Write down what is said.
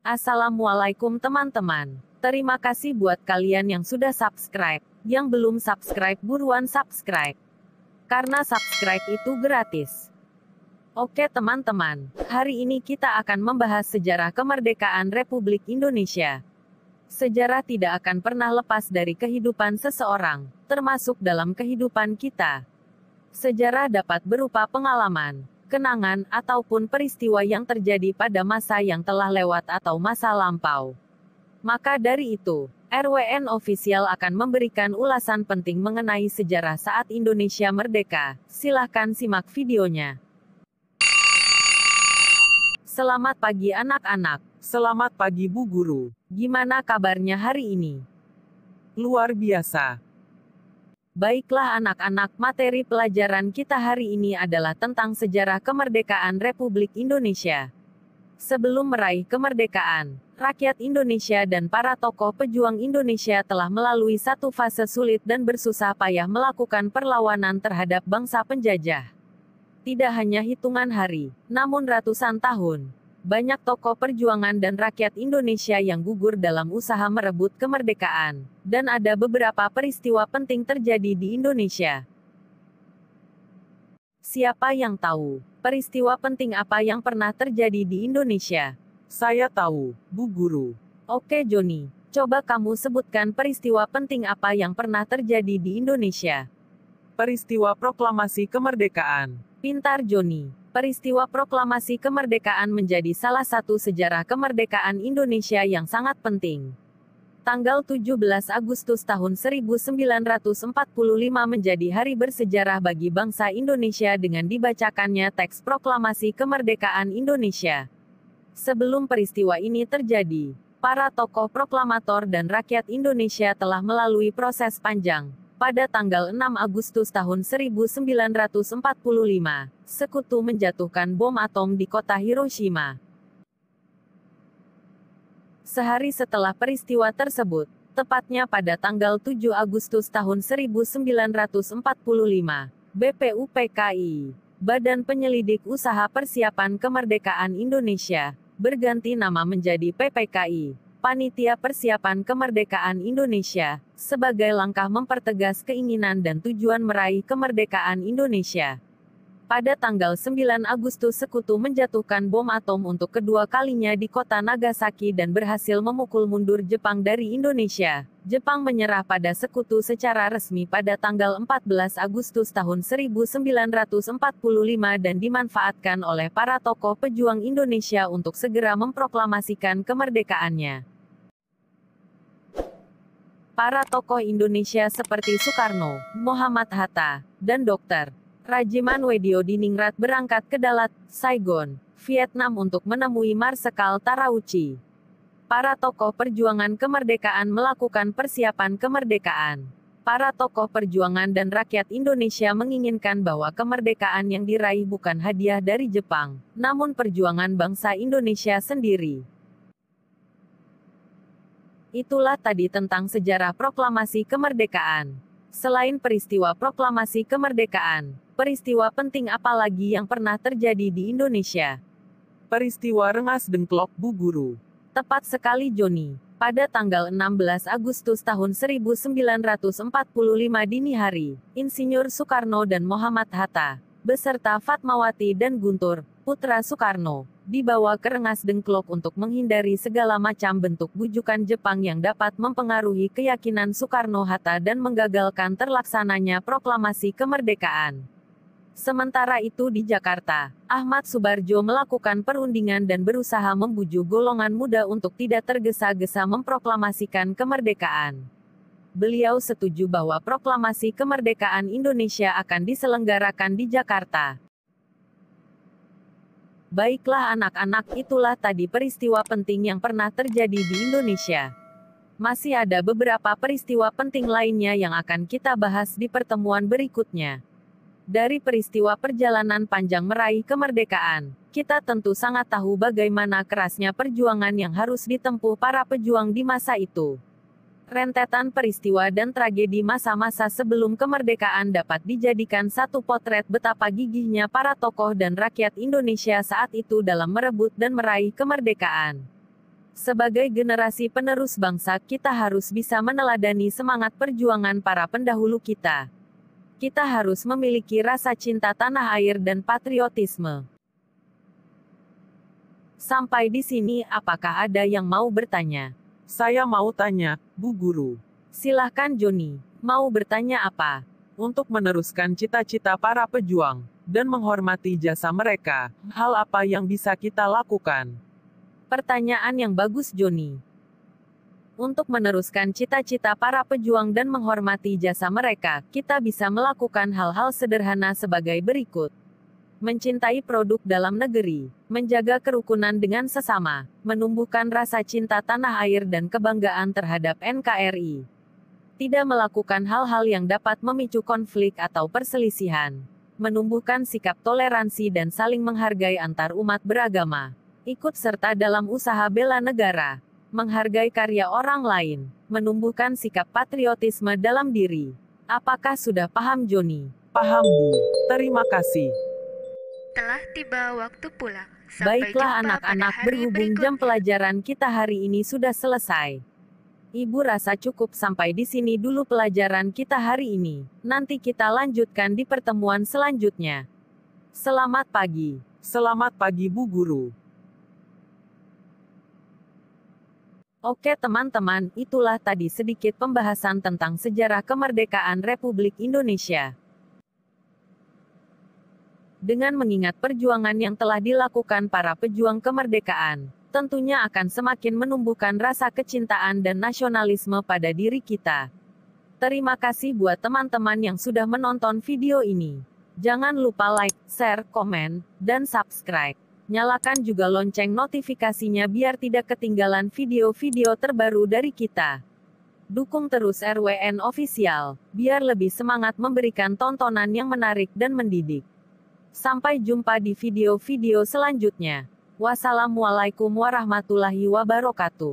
Assalamualaikum teman-teman. Terima kasih buat kalian yang sudah subscribe. Yang belum subscribe buruan subscribe. Karena subscribe itu gratis. Oke teman-teman, hari ini kita akan membahas sejarah kemerdekaan Republik Indonesia. Sejarah tidak akan pernah lepas dari kehidupan seseorang, termasuk dalam kehidupan kita. Sejarah dapat berupa pengalaman, kenangan, ataupun peristiwa yang terjadi pada masa yang telah lewat atau masa lampau. Maka dari itu, RWN Official akan memberikan ulasan penting mengenai sejarah saat Indonesia merdeka. Silahkan simak videonya. Selamat pagi anak-anak. Selamat pagi Bu Guru. Gimana kabarnya hari ini? Luar biasa. Baiklah anak-anak, materi pelajaran kita hari ini adalah tentang sejarah kemerdekaan Republik Indonesia. Sebelum meraih kemerdekaan, rakyat Indonesia dan para tokoh pejuang Indonesia telah melalui satu fase sulit dan bersusah payah melakukan perlawanan terhadap bangsa penjajah. Tidak hanya hitungan hari, namun ratusan tahun. Banyak tokoh perjuangan dan rakyat Indonesia yang gugur dalam usaha merebut kemerdekaan, dan ada beberapa peristiwa penting terjadi di Indonesia. Siapa yang tahu peristiwa penting apa yang pernah terjadi di Indonesia? Saya tahu, Bu Guru. Oke Joni, coba kamu sebutkan peristiwa penting apa yang pernah terjadi di Indonesia. Peristiwa proklamasi kemerdekaan. Pintar Joni. Peristiwa proklamasi kemerdekaan menjadi salah satu sejarah kemerdekaan Indonesia yang sangat penting. Tanggal 17 Agustus tahun 1945 menjadi hari bersejarah bagi bangsa Indonesia dengan dibacakannya teks proklamasi kemerdekaan Indonesia. Sebelum peristiwa ini terjadi, para tokoh proklamator dan rakyat Indonesia telah melalui proses panjang. Pada tanggal 6 Agustus tahun 1945, Sekutu menjatuhkan bom atom di kota Hiroshima. Sehari setelah peristiwa tersebut, tepatnya pada tanggal 7 Agustus tahun 1945, BPUPKI, Badan Penyelidik Usaha Persiapan Kemerdekaan Indonesia, berganti nama menjadi PPKI, Panitia Persiapan Kemerdekaan Indonesia, sebagai langkah mempertegas keinginan dan tujuan meraih kemerdekaan Indonesia. Pada tanggal 9 Agustus Sekutu menjatuhkan bom atom untuk kedua kalinya di kota Nagasaki dan berhasil memukul mundur Jepang dari Indonesia. Jepang menyerah pada Sekutu secara resmi pada tanggal 14 Agustus tahun 1945 dan dimanfaatkan oleh para tokoh pejuang Indonesia untuk segera memproklamasikan kemerdekaannya. Para tokoh Indonesia seperti Soekarno, Muhammad Hatta, dan Dr. Rajiman Wediodiningrat berangkat ke Dalat, Saigon, Vietnam untuk menemui Marsekal Tarauchi. Para tokoh perjuangan kemerdekaan melakukan persiapan kemerdekaan. Para tokoh perjuangan dan rakyat Indonesia menginginkan bahwa kemerdekaan yang diraih bukan hadiah dari Jepang, namun perjuangan bangsa Indonesia sendiri. Itulah tadi tentang sejarah proklamasi kemerdekaan. Selain peristiwa proklamasi kemerdekaan, peristiwa penting apa lagi yang pernah terjadi di Indonesia? Peristiwa Rengas Dengklok Bu Guru. Tepat sekali Joni. Pada tanggal 16 Agustus tahun 1945 dini hari, Insinyur Soekarno dan Muhammad Hatta, beserta Fatmawati dan Guntur, putra Soekarno, dibawa ke Rengas Dengklok untuk menghindari segala macam bentuk bujukan Jepang yang dapat mempengaruhi keyakinan Soekarno-Hatta dan menggagalkan terlaksananya proklamasi kemerdekaan. Sementara itu di Jakarta, Ahmad Subarjo melakukan perundingan dan berusaha membujuk golongan muda untuk tidak tergesa-gesa memproklamasikan kemerdekaan. Beliau setuju bahwa proklamasi kemerdekaan Indonesia akan diselenggarakan di Jakarta. Baiklah anak-anak, itulah tadi peristiwa penting yang pernah terjadi di Indonesia. Masih ada beberapa peristiwa penting lainnya yang akan kita bahas di pertemuan berikutnya. Dari peristiwa perjalanan panjang meraih kemerdekaan, kita tentu sangat tahu bagaimana kerasnya perjuangan yang harus ditempuh para pejuang di masa itu. Rentetan peristiwa dan tragedi masa-masa sebelum kemerdekaan dapat dijadikan satu potret betapa gigihnya para tokoh dan rakyat Indonesia saat itu dalam merebut dan meraih kemerdekaan. Sebagai generasi penerus bangsa, kita harus bisa meneladani semangat perjuangan para pendahulu kita. Kita harus memiliki rasa cinta tanah air dan patriotisme. Sampai di sini, apakah ada yang mau bertanya? Saya mau tanya, Bu Guru. Silahkan Joni, mau bertanya apa? Untuk meneruskan cita-cita para pejuang, dan menghormati jasa mereka, hal apa yang bisa kita lakukan? Pertanyaan yang bagus Joni. Untuk meneruskan cita-cita para pejuang dan menghormati jasa mereka, kita bisa melakukan hal-hal sederhana sebagai berikut. Mencintai produk dalam negeri, menjaga kerukunan dengan sesama, menumbuhkan rasa cinta tanah air dan kebanggaan terhadap NKRI. Tidak melakukan hal-hal yang dapat memicu konflik atau perselisihan. Menumbuhkan sikap toleransi dan saling menghargai antar umat beragama. Ikut serta dalam usaha bela negara. Menghargai karya orang lain, menumbuhkan sikap patriotisme dalam diri. Apakah sudah paham Joni? Paham Bu, terima kasih. Telah tiba waktu pulang. Sampai Baiklah jumpa anak-anak, pada hari berhubung jam berikutnya. pelajaran kita hari ini sudah selesai. Ibu rasa cukup sampai di sini dulu pelajaran kita hari ini. Nanti kita lanjutkan di pertemuan selanjutnya. Selamat pagi. Selamat pagi Bu Guru. Oke teman-teman, itulah tadi sedikit pembahasan tentang sejarah kemerdekaan Republik Indonesia. Dengan mengingat perjuangan yang telah dilakukan para pejuang kemerdekaan, tentunya akan semakin menumbuhkan rasa kecintaan dan nasionalisme pada diri kita. Terima kasih buat teman-teman yang sudah menonton video ini. Jangan lupa like, share, komen, dan subscribe. Nyalakan juga lonceng notifikasinya biar tidak ketinggalan video-video terbaru dari kita. Dukung terus RWN Official, biar lebih semangat memberikan tontonan yang menarik dan mendidik. Sampai jumpa di video-video selanjutnya. Wassalamualaikum warahmatullahi wabarakatuh.